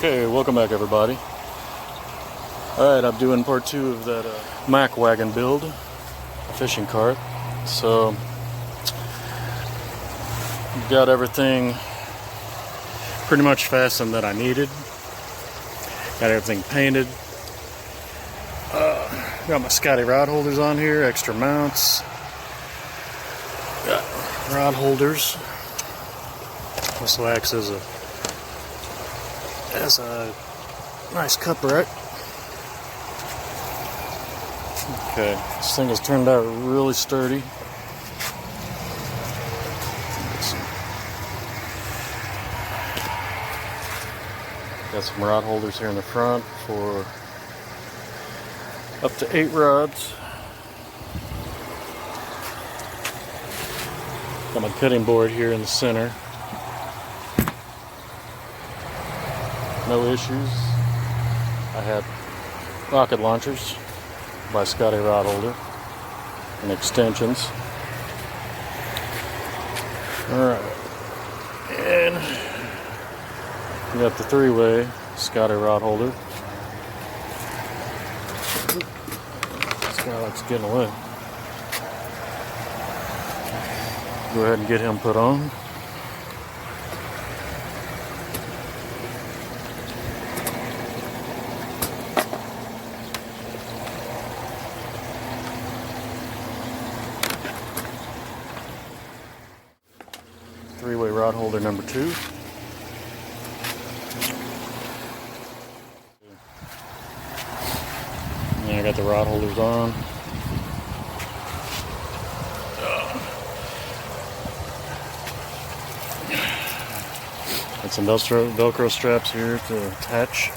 Okay, welcome back everybody. Alright, I'm doing part 2 of that Mack wagon build, fishing cart. So, got everything pretty much fastened that I needed. Got everything painted. Got my Scotty rod holders on here, extra mounts. Got rod holders. Also acts as a nice cup rack. Okay, this thing has turned out really sturdy. Got some rod holders here in the front for up to 8 rods. Got my cutting board here in the center. No issues. I had rocket launchers by Scotty rod holder and extensions. Alright. And we got the 3-way Scotty rod holder. This guy likes getting away. Go ahead and get him put on. Three-way rod holder number 2. And I got the rod holders on. Got some Velcro straps here to attach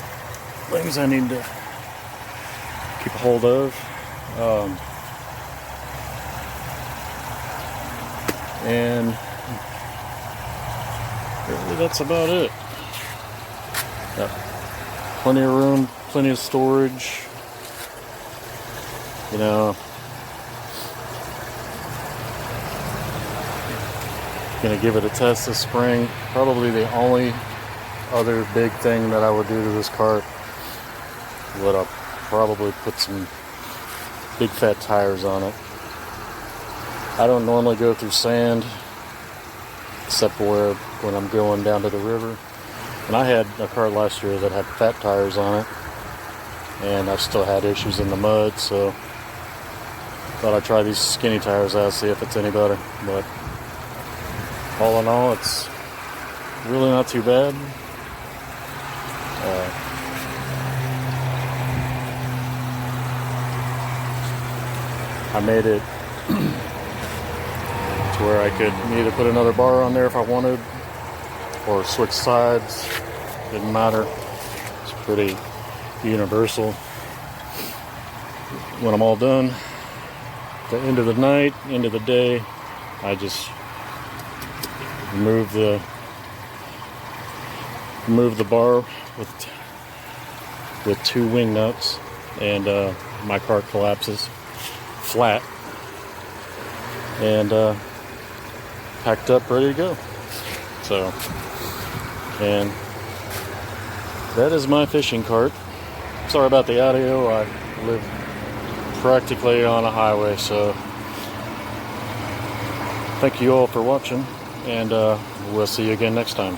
things I need to keep a hold of. And really, that's about it. Got plenty of room, plenty of storage. You know, gonna give it a test this spring. Probably the only other big thing that I would do to this cart would I'll probably put some big fat tires on it. I don't normally go through sand except for when I'm going down to the river. And I had a cart last year that had fat tires on it, and I've still had issues in the mud, so thought I'd try these skinny tires out, see if it's any better. But all in all, it's really not too bad. I made it to where I could either put another bar on there if I wanted, or switch sides. Didn't matter. It's pretty universal. When I'm all done, at the end of the night, end of the day, I just remove the bar with 2 wing nuts, and my cart collapses flat, and packed up, ready to go. So, and that is my fishing cart. Sorry about the audio. I live practically on a highway, so thank you all for watching, and we'll see you again next time.